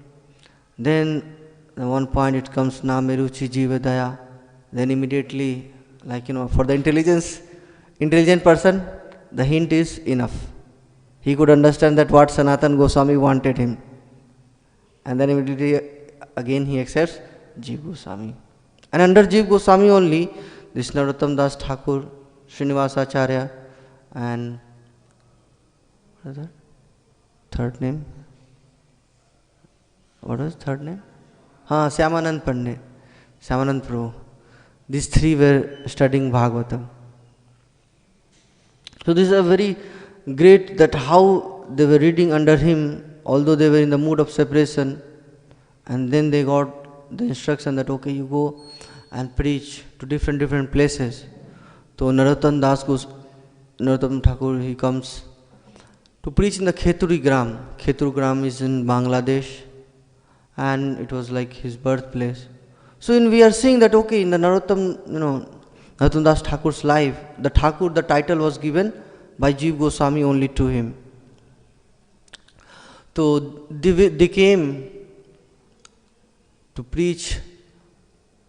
Then at one point it comes, Na Meruchi Jiva Daya. Then immediately, for the intelligent person, the hint is enough. He could understand that what Sanatana Goswami wanted him. And then immediately again he accepts Jiva Goswami. And under Jiva Goswami only, this Narottam Das Thakur, Srinivasacharya, and what is that? Third name? What was third name? Syamanand Pandit, Syamanand Prabhu. These three were studying Bhagavatam. So this is a very great that how they were reading under him, although they were in the mood of separation, and then they got the instruction that okay, you go and preach to different places. So Narottam Thakur, he comes to preach in the Kheturi Gram. Kheturi Gram is in Bangladesh, and it was like his birthplace. So we are seeing that okay, in the Narottam Das Thakur's life, the Thakur, the title was given by Jiva Goswami only to him. So they came to preach.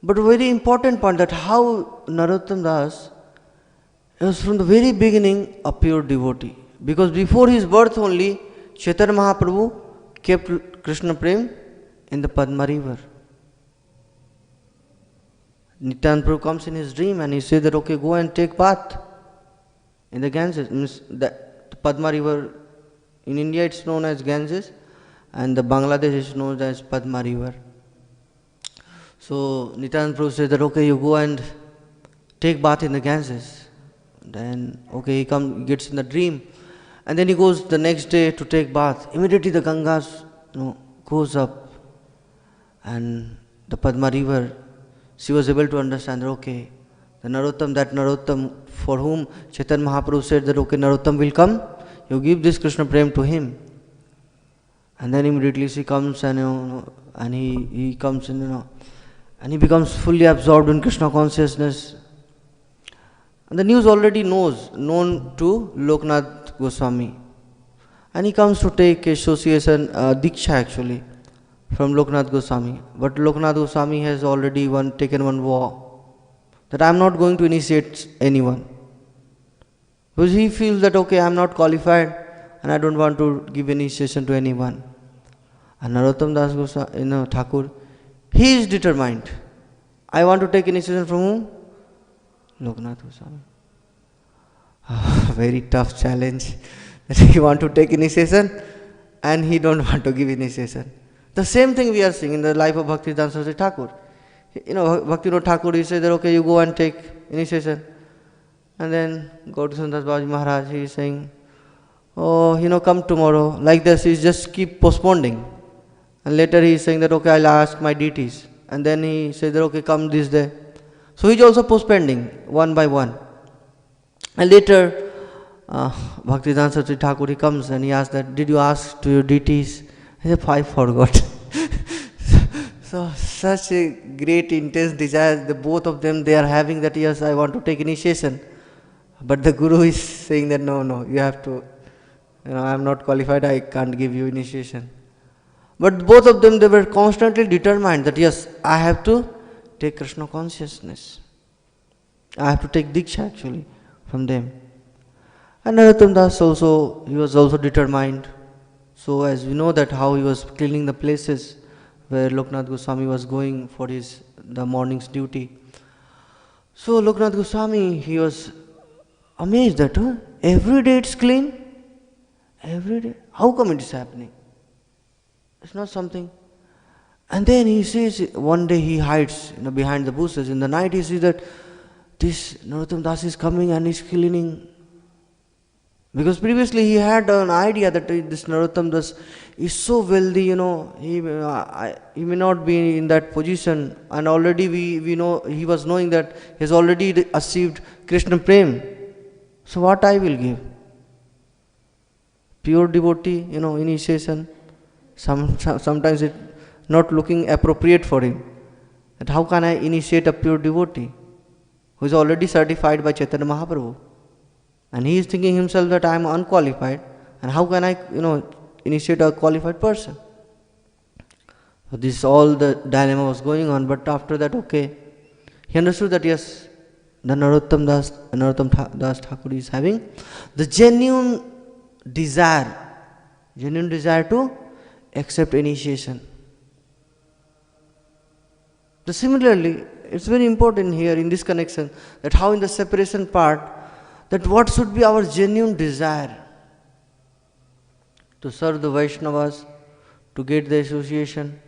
But a very important point that how Narottam Das was from the very beginning a pure devotee. Because before his birth only, Chaitanya Mahaprabhu kept Krishna Prem in the Padma river. Nityananda Prabhu comes in his dream and he says that okay, go and take bath in the Ganges. Means the Padma river, in India it's known as Ganges and the Bangladesh is known as Padma river. So Nityananda Prabhu says that okay, you go and take bath in the Ganges. Then okay, he gets in the dream, and then he goes the next day to take bath. Immediately the Ganga goes up, and the Padma river, she was able to understand that okay, the Narottam for whom Chaitanya Mahaprabhu said that okay, Narottam will come, you give this Krishna Prem to him. And then immediately she comes and and he comes in, and he becomes fully absorbed in Krishna consciousness. And the news already known to Loknath Goswami. And he comes to take association, Diksha actually, from Loknath Goswami. But Loknath Goswami has already taken one vow that I am not going to initiate anyone. Because he feels that, okay, I am not qualified and I don't want to give initiation to anyone. And Narottam Das Goswami, Thakur, he is determined. I want to take initiation from whom? Loknath Goswami. Very tough challenge. That he want to take initiation and he don't want to give initiation. The same thing we are seeing in the life of Bhaktivedanta Saraswati Thakur. Bhaktivinoda Thakur, he said that, okay, you go and take initiation. And then Gaudiya Das Babaji Maharaj, he is saying, oh, come tomorrow. Like this, he just keep postponing. And later he is saying that, okay, I'll ask my deities. And then he says that, okay, come this day. So he is also postponing one by one. And later, Bhaktivedanta Saraswati Thakur, he comes and he asks that, did you ask to your deities? He said, I forgot. So such a great intense desire, the both of them, they are having that, yes, I want to take initiation. But the Guru is saying that, no, you have to, I am not qualified, I can't give you initiation. But both of them, they were constantly determined that, yes, I have to take Krishna consciousness. I have to take Diksha actually from them. And Narottam Das also, he was also determined. So as we know that how he was cleaning the places where Loknath Goswami was going for the morning's duty. So Loknath Goswami, he was amazed that every day it's clean. Every day. How come it is happening? It's not something. And then he says, one day he hides behind the bushes. In the night he sees that this Narottam Das is coming and is cleaning. Because previously he had an idea that this Narottam Das is so wealthy, he may not be in that position. And already we know, he was knowing that he has already achieved Krishna Prem. So what I will give? Pure devotee, initiation. Sometimes it not looking appropriate for him. That how can I initiate a pure devotee who is already certified by Chaitanya Mahaprabhu? And he is thinking himself that I am unqualified, and how can I, initiate a qualified person? So this all the dilemma was going on, but after that, okay, he understood that yes, the Narottam Das Thakur is having the genuine desire to accept initiation. So similarly, it's very important here in this connection that how in the separation part, that what should be our genuine desire to serve the Vaishnavas, to get the association.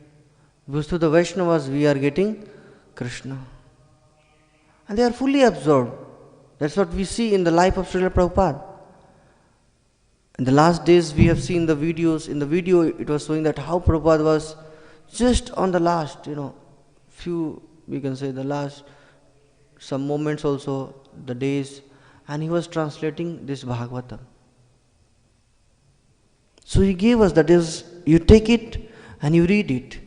Because through the Vaishnavas we are getting Krishna. And they are fully absorbed. That's what we see in the life of Srila Prabhupada. In the last days we have seen the videos. In the video it was showing that how Prabhupada was just on the last, few, we can say the last, some moments also, the days, and he was translating this Bhagavatam. So he gave us that is, you take it and you read it.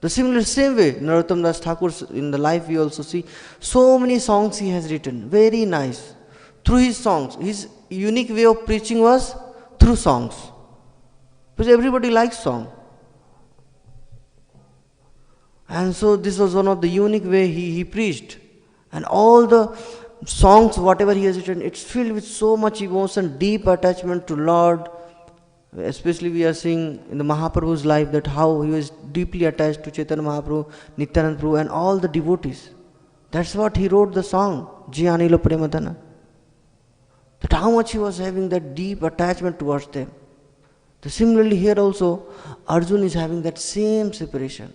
The same way, Narottam Das Thakur, in the life we also see, so many songs he has written, very nice. Through his songs, his unique way of preaching was through songs. Because everybody likes song. And so this was one of the unique way he preached. And all the songs, whatever he has written, it's filled with so much emotion, deep attachment to Lord. Especially we are seeing in the Mahaprabhu's life that how he was deeply attached to Chaitanya Mahaprabhu, Nityananda Prabhu and all the devotees. That's what he wrote the song, Jiyanilo Premadana. That how much he was having that deep attachment towards them. Similarly here also, Arjuna is having that same separation.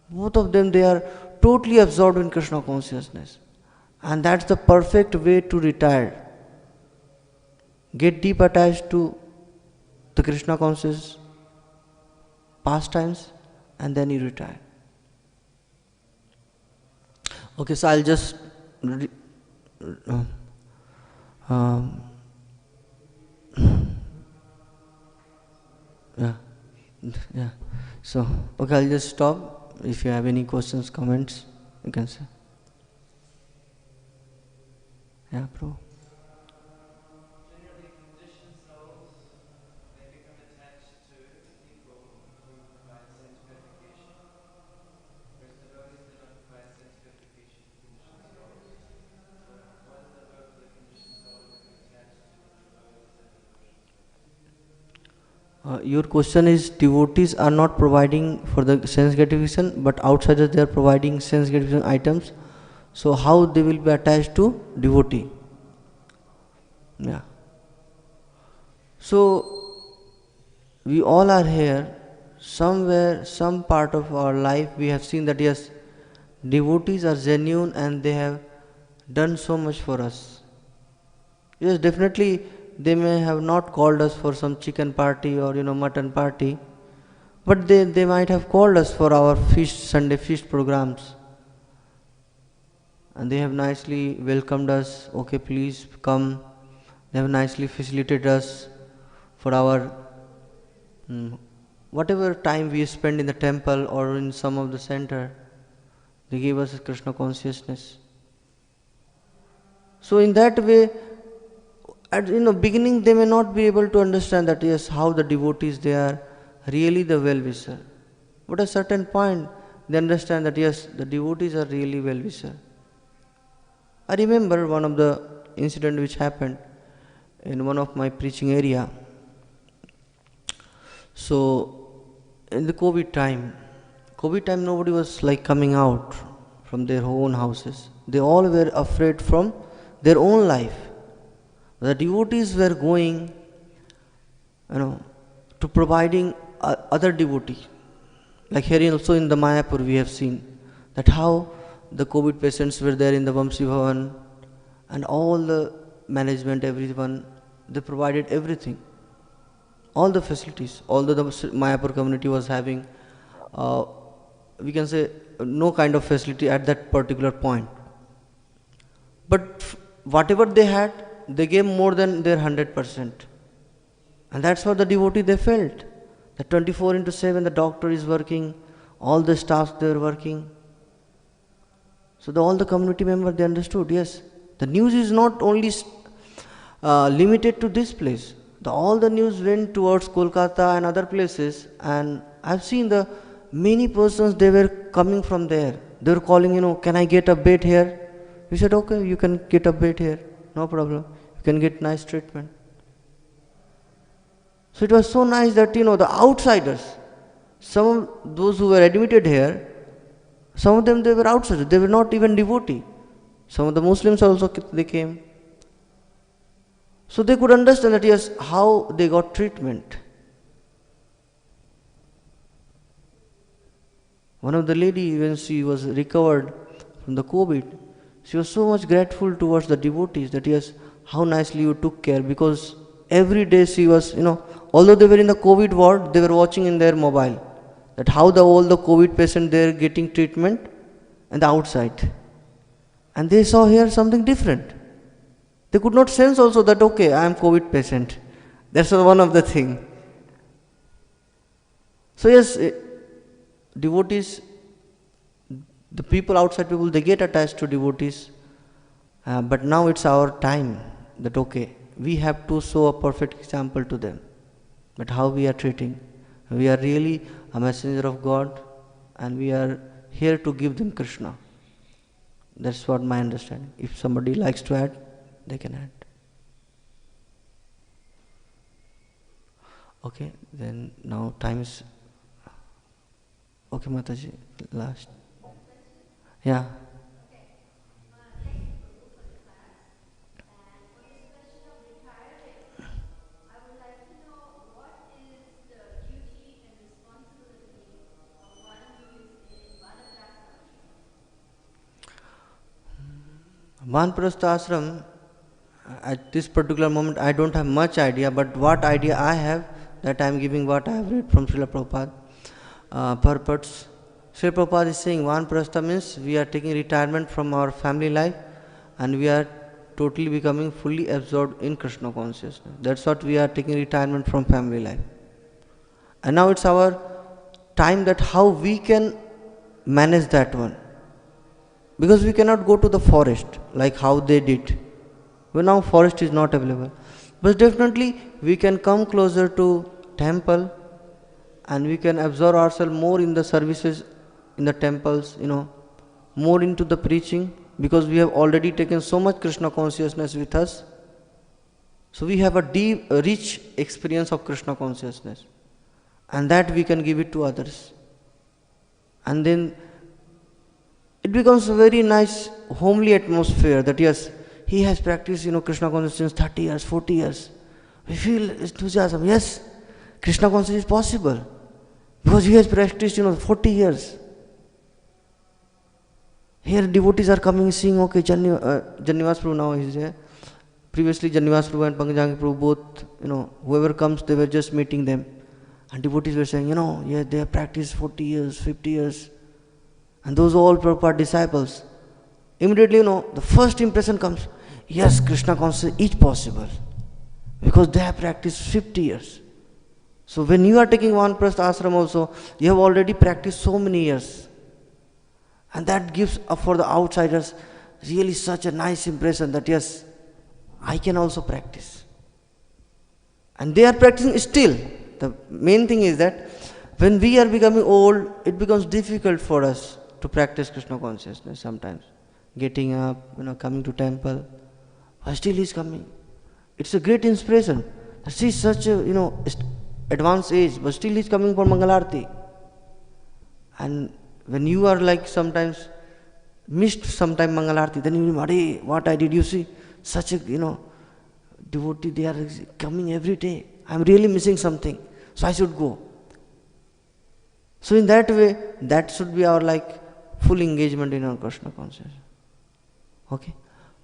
Both of them, they are totally absorbed in Krishna consciousness. And that's the perfect way to retire. Get deep attached to the Krishna conscious pastimes and then you retire. Okay, so I'll just yeah. So okay, I'll just stop. if you have any questions, comments, you can say. Yeah, bro. Generally, conditioned souls, they become attached to people who provide sense gratification. Whereas devotees do not provide sense gratification to conditioned souls. So what is the work of the conditioned soul to become attached to devotees and devotion? Your question is, devotees are not providing for the sense gratification, but outsiders they are providing sense gratification items. So how they will be attached to devotee? Yeah. So we all are here. Somewhere, some part of our life, we have seen that yes, devotees are genuine and they have done so much for us. Yes, definitely they may have not called us for some chicken party or mutton party, but they might have called us for our Sunday feast programs, and they have nicely welcomed us. Okay, please come. They have nicely facilitated us for our whatever time we spend in the temple or in some of the center. They gave us a Krishna consciousness. So in that way, at beginning they may not be able to understand that yes, how the devotees they are really the well-wisher. But at a certain point they understand that yes, the devotees are really well-wisher. I remember one of the incident which happened in one of my preaching area. So in the COVID time nobody was like coming out from their own houses. They all were afraid from their own life. The devotees were going, to providing other devotees. Like here also in the Mayapur we have seen that how the COVID patients were there in the Vamsi Bhavan, and all the management, everyone, they provided everything, all the facilities. Although the Mayapur community was having, we can say, no kind of facility at that particular point. But whatever they had, they gave more than their 100%. And that's what the devotee they felt. That 24/7 the doctor is working, all the staffs they were working. So all the community members they understood, yes, the news is not only limited to this place. All the news went towards Kolkata and other places, and I've seen the many persons they were coming from there. They were calling, can I get a bed here? We said, okay, you can get a bed here, no problem. You can get nice treatment. So it was so nice that the outsiders, some of those who were admitted here, some of them they were outsiders. They were not even devotee. Some of the Muslims also they came. So they could understand that yes, how they got treatment. One of the lady, when she was recovered from the COVID, she was so much grateful towards the devotees that yes, how nicely you took care, because every day she was, although they were in the COVID ward, they were watching in their mobile that how all the COVID patients they are getting treatment and the outside. And they saw here something different. They could not sense also that, okay, I am COVID patient. That's one of the thing. So yes, devotees, the people, outside people, they get attached to devotees. But now it's our time that, okay, we have to show a perfect example to them. But how we are treating? We are really a messenger of God, and we are here to give them Krishna. That's what my understanding. If somebody likes to add, they can add. Okay, then now time is... Okay, Mataji, last. Yeah. Vanprastha ashram, at this particular moment, I don't have much idea, but what idea I have, that I am giving what I have read from Srila Prabhupada. Purports. Srila Prabhupada is saying Vanprastha means we are taking retirement from our family life and we are totally becoming fully absorbed in Krishna consciousness. That's what we are taking retirement from family life. And now it's our time that how we can manage that one. Because we cannot go to the forest like how they did. Well, now forest is not available. But definitely we can come closer to temple and we can absorb ourselves more in the services in the temples, more into the preaching, because we have already taken so much Krishna consciousness with us. So we have a deep, rich experience of Krishna consciousness, and that we can give it to others. And then it becomes a very nice, homely atmosphere that yes, he has practiced, Krishna consciousness 30 years, 40 years. We feel enthusiasm. Yes, Krishna consciousness is possible because he has practiced, 40 years. Here devotees are coming seeing, okay, Jannivas Prabhu now is here. Previously Jannivas Prabhu and Pangajangi Prabhu both, whoever comes, they were just meeting them. And devotees were saying, yeah, they have practiced 40 years, 50 years. And those are all Prabhupada disciples. Immediately, the first impression comes, yes, Krishna consciousness is possible. Because they have practiced 50 years. So when you are taking Vanprastha ashram also, you have already practiced so many years. And that gives for the outsiders really such a nice impression that yes, I can also practice. And they are practicing still. The main thing is that when we are becoming old, it becomes difficult for us to practice Krishna consciousness sometimes. Getting up, coming to temple. But still he is coming. It's a great inspiration. See such a, advanced age, but still he is coming for Mangalarti. And when you are like sometimes missed sometime Mangalarti, then you remember, what I did, you see, such a, devotee, they are coming every day. I am really missing something, so I should go. So in that way, that should be our full engagement in our Krishna consciousness. Okay,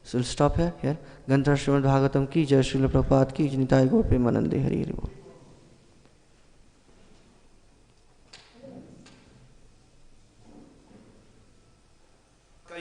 so we'll stop here. Granth Srimad Bhagavatam ki jai, Srila Prabhupada ki jai, Nitai Gaur Premanande Hari Hari Bol.